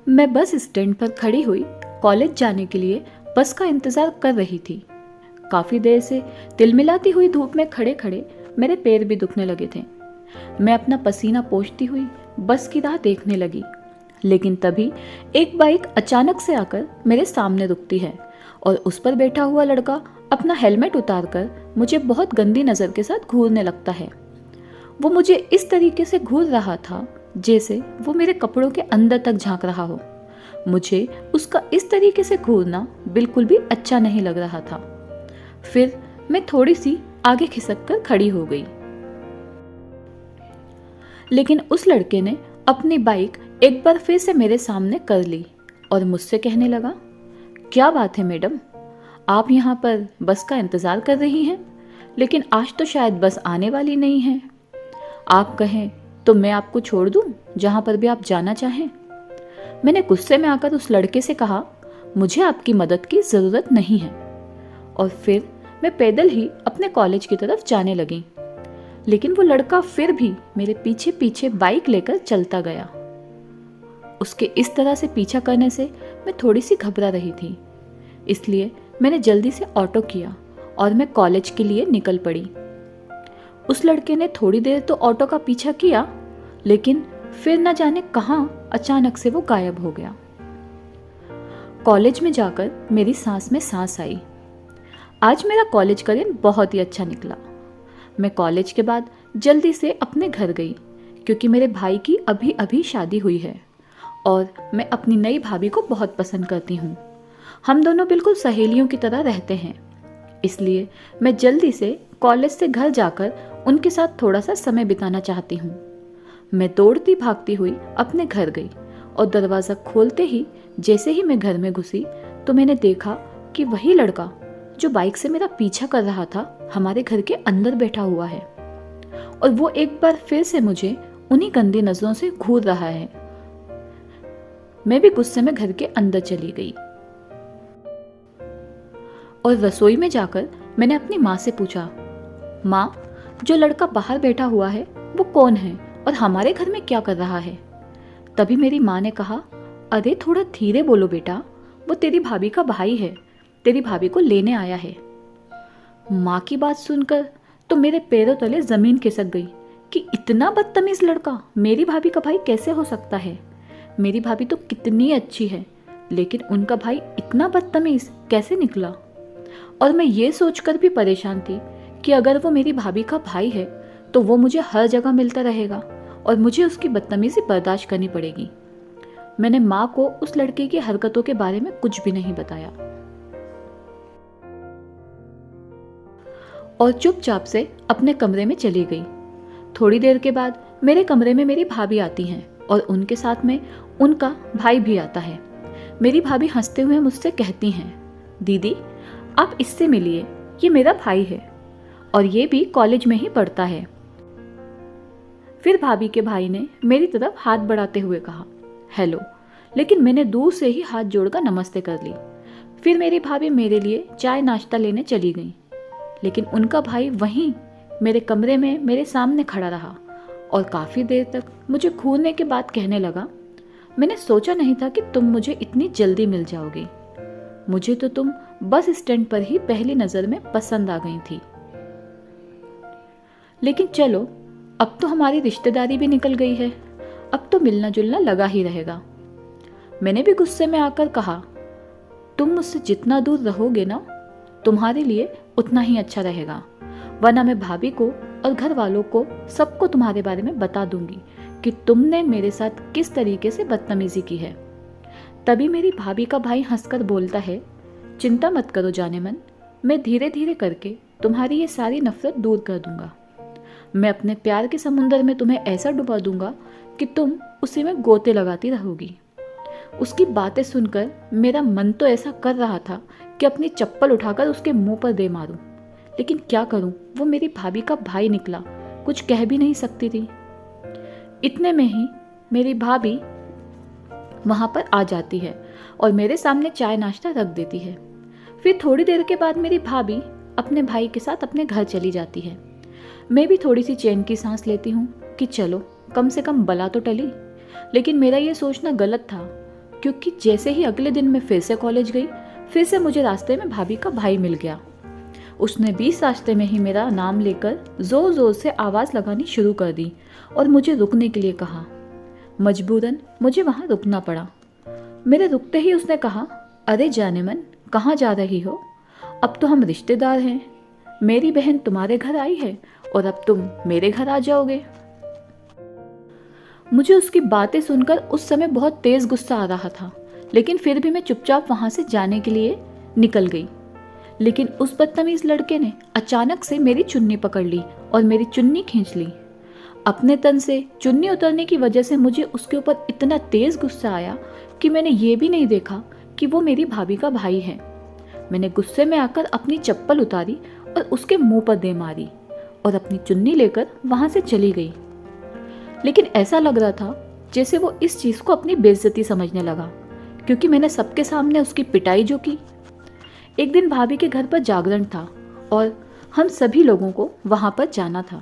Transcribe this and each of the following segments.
मैं bus stand पर खड़ी हुई कॉलेज जाने के लिए बस का इंतज़ार कर रही थी। काफ़ी देर से तिलमिलाती हुई धूप में खड़े खड़े मेरे पैर भी दुखने लगे थे। मैं अपना पसीना पोंछती हुई बस की राह देखने लगी, लेकिन तभी एक बाइक अचानक से आकर मेरे सामने रुकती है और उस पर बैठा हुआ लड़का अपना हेलमेट उतारकर मुझे बहुत गंदी नज़र के साथ घूरने लगता है। वो मुझे इस तरीके से घूर रहा था जैसे वो मेरे कपड़ों के अंदर तक झांक रहा हो। मुझे उसका इस तरीके से घूरना बिल्कुल भी अच्छा नहीं लग रहा था। फिर मैं थोड़ी सी आगे खिसक कर खड़ी हो गई, लेकिन उस लड़के ने अपनी बाइक एक बार फिर से मेरे सामने कर ली और मुझसे कहने लगा, क्या बात है मैडम, आप यहाँ पर बस का इंतज़ार कर रही हैं, लेकिन आज तो शायद बस आने वाली नहीं है। आप कहें तो मैं आपको छोड़ दूं जहाँ पर भी आप जाना चाहें। मैंने गुस्से में आकर उस लड़के से कहा, मुझे आपकी मदद की ज़रूरत नहीं है। और फिर मैं पैदल ही अपने कॉलेज की तरफ जाने लगी, लेकिन वो लड़का फिर भी मेरे पीछे पीछे बाइक लेकर चलता गया। उसके इस तरह से पीछा करने से मैं थोड़ी सी घबरा रही थी, इसलिए मैंने जल्दी से ऑटो किया और मैं कॉलेज के लिए निकल पड़ी। उस लड़के ने थोड़ी देर तो ऑटो का पीछा किया, लेकिन फिर न जाने कहाँ अचानक से वो गायब हो गया। कॉलेज में जाकर मेरी सांस में सांस आई। आज मेरा कॉलेज का दिन बहुत ही अच्छा निकला। मैं कॉलेज के बाद जल्दी से अपने घर गई, क्योंकि मेरे भाई की अभी अभी शादी हुई है और मैं अपनी नई भाभी को बहुत पसंद करती हूँ। हम दोनों बिल्कुल सहेलियों की तरह रहते हैं, इसलिए मैं जल्दी से कॉलेज से घर जाकर उनके साथ थोड़ा सा समय बिताना चाहती हूँ। मैं दौड़ती भागती हुई अपने घर गई और दरवाज़ा खोलते ही जैसे ही मैं घर में घुसी तो मैंने देखा कि वही लड़का जो बाइक से मेरा पीछा कर रहा था हमारे घर के अंदर बैठा हुआ है, और वो एक बार फिर से मुझे उन्हीं गंदी नजरों से घूर रहा है। मैं भी गुस्से में घर के अंदर चली गई और रसोई में जाकर मैंने अपनी माँ से पूछा, माँ, जो लड़का बाहर बैठा हुआ है वो कौन है और हमारे घर में क्या कर रहा है? तभी मेरी माँ ने कहा, अरे थोड़ा धीरे बोलो बेटा, वो तेरी भाभी का भाई है, तेरी भाभी को लेने आया है। माँ की बात सुनकर तो मेरे पैरों तले जमीन खिसक गई कि इतना बदतमीज लड़का मेरी भाभी का भाई कैसे हो सकता है। मेरी भाभी तो कितनी अच्छी है, लेकिन उनका भाई इतना बदतमीज कैसे निकला। और मैं ये सोचकर भी परेशान थी कि अगर वो मेरी भाभी का भाई है तो वो मुझे हर जगह मिलता रहेगा और मुझे उसकी बदतमीजी बर्दाश्त करनी पड़ेगी। मैंने माँ को उस लड़के की हरकतों के बारे में कुछ भी नहीं बताया और चुपचाप से अपने कमरे में चली गई। थोड़ी देर के बाद मेरे कमरे में मेरी भाभी आती हैं और उनके साथ में उनका भाई भी आता है। मेरी भाभी हंसते हुए मुझसे कहती हैं, दीदी आप इससे मिलिए, ये मेरा भाई है और ये भी कॉलेज में ही पढ़ता है। फिर भाभी के भाई ने मेरी तरफ हाथ बढ़ाते हुए कहा, हेलो, लेकिन मैंने दूर से ही हाथ जोड़कर नमस्ते कर ली। फिर मेरी भाभी मेरे लिए चाय नाश्ता लेने चली गई, लेकिन उनका भाई वहीं मेरे कमरे में मेरे सामने खड़ा रहा और काफ़ी देर तक मुझे घूरने के बाद कहने लगा, मैंने सोचा नहीं था कि तुम मुझे इतनी जल्दी मिल जाओगी। मुझे तो तुम बस स्टैंड पर ही पहली नज़र में पसंद आ गई थी, लेकिन चलो अब तो हमारी रिश्तेदारी भी निकल गई है, अब तो मिलना जुलना लगा ही रहेगा। मैंने भी गुस्से में आकर कहा, तुम मुझसे जितना दूर रहोगे ना, तुम्हारे लिए उतना ही अच्छा रहेगा, वरना मैं भाभी को और घर वालों को सबको तुम्हारे बारे में बता दूंगी कि तुमने मेरे साथ किस तरीके से बदतमीजी की है। तभी मेरी भाभी का भाई हंसकर बोलता है, चिंता मत करो जाने मन, मैं धीरे धीरे करके तुम्हारी ये सारी नफरत दूर कर दूंगा। मैं अपने प्यार के समुंदर में तुम्हें ऐसा डुबा दूंगा कि तुम उसी में गोते लगाती रहोगी। उसकी बातें सुनकर मेरा मन तो ऐसा कर रहा था कि अपनी चप्पल उठाकर उसके मुंह पर दे मारूं, लेकिन क्या करूं, वो मेरी भाभी का भाई निकला, कुछ कह भी नहीं सकती थी। इतने में ही मेरी भाभी वहां पर आ जाती है और मेरे सामने चाय नाश्ता रख देती है। फिर थोड़ी देर के बाद मेरी भाभी अपने भाई के साथ अपने घर चली जाती है। मैं भी थोड़ी सी चैन की सांस लेती हूँ कि चलो कम से कम बला तो टली, लेकिन मेरा ये सोचना गलत था क्योंकि जैसे ही अगले दिन मैं फिर से कॉलेज गई, फिर से मुझे रास्ते में भाभी का भाई मिल गया। उसने बीच रास्ते में ही मेरा नाम लेकर ज़ोर ज़ोर से आवाज़ लगानी शुरू कर दी और मुझे रुकने के लिए कहा। मजबूरन मुझे वहाँ रुकना पड़ा। मेरे रुकते ही उसने कहा, अरे जाने मन, कहाँ जा रही हो? अब तो हम रिश्तेदार हैं। मेरी बहन तुम्हारे घर आई है और अब तुम मेरे घर आ जाओगे। मुझे उसकी बातें सुनकर उस समय बहुत तेज गुस्सा आ रहा था, लेकिन फिर भी मैं चुपचाप वहां से जाने के लिए निकल गई। लेकिन उस बदतमीज लड़के ने अचानक से मेरी चुन्नी पकड़ ली और मेरी चुन्नी खींच ली। अपने तन से चुन्नी उतरने की वजह से मुझे उसके ऊपर इतना तेज गुस्सा आया कि मैंने ये भी नहीं देखा कि वो मेरी भाभी का भाई है। मैंने गुस्से में आकर अपनी चप्पल उतारी और उसके मुंह पर दे मारी और अपनी चुन्नी लेकर वहां से चली गई। लेकिन ऐसा लग रहा था जैसे वो इस चीज को अपनी बेइज्जती समझने लगा, क्योंकि मैंने सबके सामने उसकी पिटाई जो की। एक दिन भाभी के घर पर जागरण था और हम सभी लोगों को वहां पर जाना था।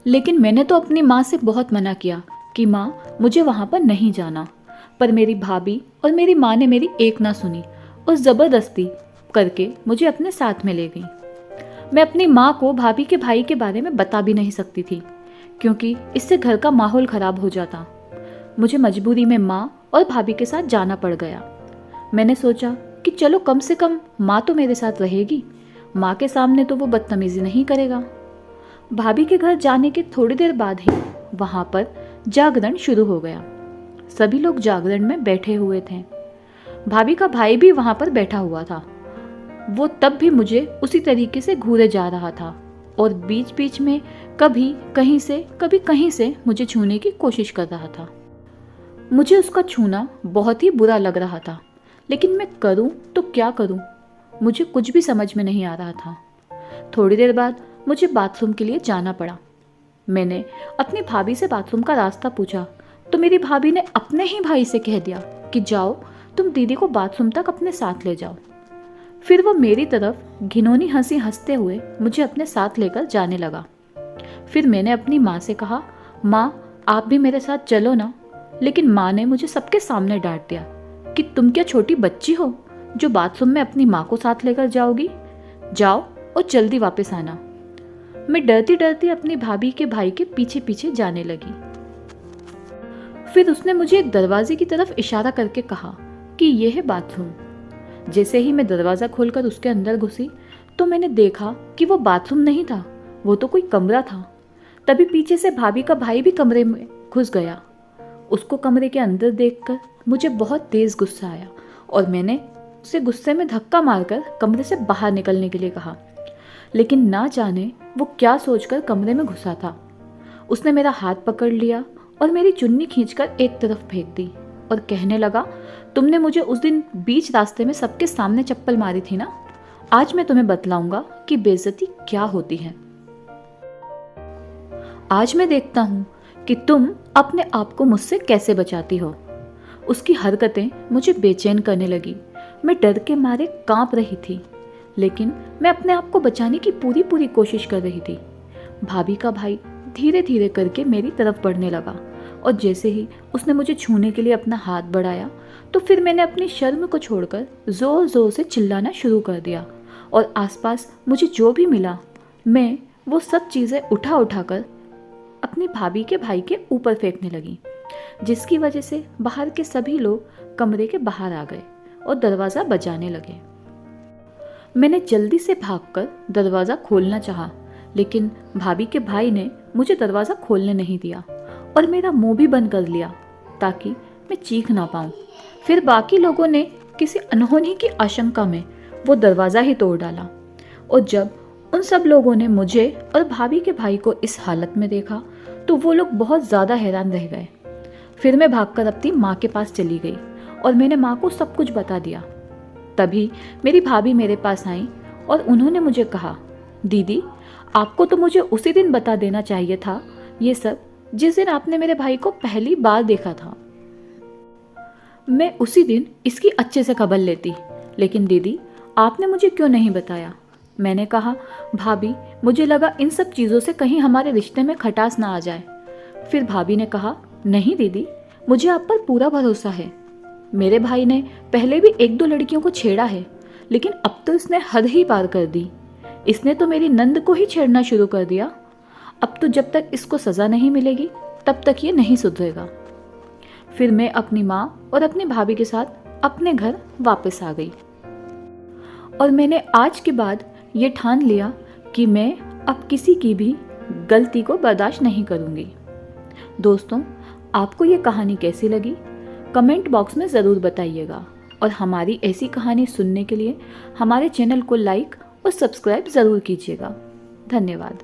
लेकिन मैंने तो अपनी माँ से बहुत मना किया कि माँ, मुझे वहां पर नहीं जाना, पर मेरी भाभी और मेरी माँ ने मेरी एक ना सुनी और ज़बरदस्ती करके मुझे अपने साथ में ले गई। मैं अपनी माँ को भाभी के भाई के बारे में बता भी नहीं सकती थी, क्योंकि इससे घर का माहौल ख़राब हो जाता। मुझे मजबूरी में माँ और भाभी के साथ जाना पड़ गया। मैंने सोचा कि चलो कम से कम माँ तो मेरे साथ रहेगी, माँ के सामने तो वो बदतमीज़ी नहीं करेगा। भाभी के घर जाने के थोड़ी देर बाद ही वहाँ पर जागरण शुरू हो गया। सभी लोग जागरण में बैठे हुए थे। भाभी का भाई भी वहाँ पर बैठा हुआ था। वो तब भी मुझे उसी तरीके से घूरे जा रहा था और बीच बीच में कभी कहीं से कभी कहीं से मुझे छूने की कोशिश कर रहा था। मुझे उसका छूना बहुत ही बुरा लग रहा था, लेकिन मैं करूं तो क्या करूं? मुझे कुछ भी समझ में नहीं आ रहा था। थोड़ी देर बाद मुझे बाथरूम के लिए जाना पड़ा। मैंने अपनी भाभी से बाथरूम का रास्ता पूछा तो मेरी भाभी ने अपने ही भाई से कह दिया कि जाओ, तुम दीदी को बाथरूम तक अपने साथ ले जाओ। फिर वो मेरी तरफ घिनौनी हंसी हंसते हुए मुझे अपने साथ लेकर जाने लगा। फिर मैंने अपनी माँ से कहा, माँ आप भी मेरे साथ चलो ना। लेकिन माँ ने मुझे सबके सामने डांट दिया कि तुम क्या छोटी बच्ची हो जो बाथरूम में अपनी माँ को साथ लेकर जाओगी? जाओ और जल्दी वापस आना। मैं डरती डरती अपनी भाभी के भाई के पीछे पीछे जाने लगी। फिर उसने मुझे एक दरवाजे की तरफ इशारा करके कहा कि यह है बाथरूम। जैसे ही मैं दरवाज़ा खोलकर उसके अंदर घुसी तो मैंने देखा कि वो बाथरूम नहीं था, वो तो कोई कमरा था। तभी पीछे से भाभी का भाई भी कमरे में घुस गया। उसको कमरे के अंदर देखकर मुझे बहुत तेज़ गुस्सा आया और मैंने उसे गुस्से में धक्का मारकर कमरे से बाहर निकलने के लिए कहा। लेकिन ना जाने वो क्या सोचकर कमरे में घुसा था। उसने मेरा हाथ पकड़ लिया और मेरी चुन्नी खींचकर एक तरफ फेंक दी और कहने लगा, तुमने मुझे उस दिन बीच रास्ते में सबके सामने चप्पल मारी थी ना, आज मैं तुम्हें बतलाऊंगा कि बेइज्जती क्या होती है। आज मैं देखता हूँ कि तुम अपने आप को मुझसे कैसे बचाती हो। उसकी हरकतें मुझे बेचैन करने लगी। मैं डर के मारे कांप रही थी, लेकिन मैं अपने आप को बचाने की पूरी कोशिश कर रही थी। भाभी का भाई धीरे धीरे करके मेरी तरफ बढ़ने लगा और जैसे ही उसने मुझे छूने के लिए अपना हाथ बढ़ाया तो फिर मैंने अपनी शर्म को छोड़कर ज़ोर ज़ोर से चिल्लाना शुरू कर दिया और आसपास मुझे जो भी मिला मैं वो सब चीज़ें उठा कर अपनी भाभी के भाई के ऊपर फेंकने लगी, जिसकी वजह से बाहर के सभी लोग कमरे के बाहर आ गए और दरवाज़ा बजाने लगे। मैंने जल्दी से भागकर दरवाज़ा खोलना चाहा, लेकिन भाभी के भाई ने मुझे दरवाज़ा खोलने नहीं दिया और मेरा मुंह भी बंद कर लिया ताकि मैं चीख ना पाऊँ। फिर बाकी लोगों ने किसी अनहोनी की आशंका में वो दरवाज़ा ही तोड़ डाला और जब उन सब लोगों ने मुझे और भाभी के भाई को इस हालत में देखा तो वो लोग बहुत ज़्यादा हैरान रह गए। फिर मैं भागकर अपनी माँ के पास चली गई और मैंने माँ को सब कुछ बता दिया। तभी मेरी भाभी मेरे पास आई और उन्होंने मुझे कहा, दीदी आपको तो मुझे उसी दिन बता देना चाहिए था ये सब, जिस दिन आपने मेरे भाई को पहली बार देखा था। मैं उसी दिन इसकी अच्छे से खबर लेती, लेकिन दीदी आपने मुझे क्यों नहीं बताया? मैंने कहा, भाभी मुझे लगा इन सब चीज़ों से कहीं हमारे रिश्ते में खटास ना आ जाए। फिर भाभी ने कहा, नहीं दीदी, मुझे आप पर पूरा भरोसा है। मेरे भाई ने पहले भी 1-2 लड़कियों को छेड़ा है, लेकिन अब तो इसने हद ही पार कर दी। इसने तो मेरी नंद को ही छेड़ना शुरू कर दिया। अब तो जब तक इसको सज़ा नहीं मिलेगी तब तक ये नहीं सुधरेगा। फिर मैं अपनी माँ और अपनी भाभी के साथ अपने घर वापस आ गई और मैंने आज के बाद ये ठान लिया कि मैं अब किसी की भी गलती को बर्दाश्त नहीं करूँगी। दोस्तों, आपको ये कहानी कैसी लगी कमेंट बॉक्स में ज़रूर बताइएगा और हमारी ऐसी कहानी सुनने के लिए हमारे चैनल को लाइक और सब्सक्राइब ज़रूर कीजिएगा। धन्यवाद।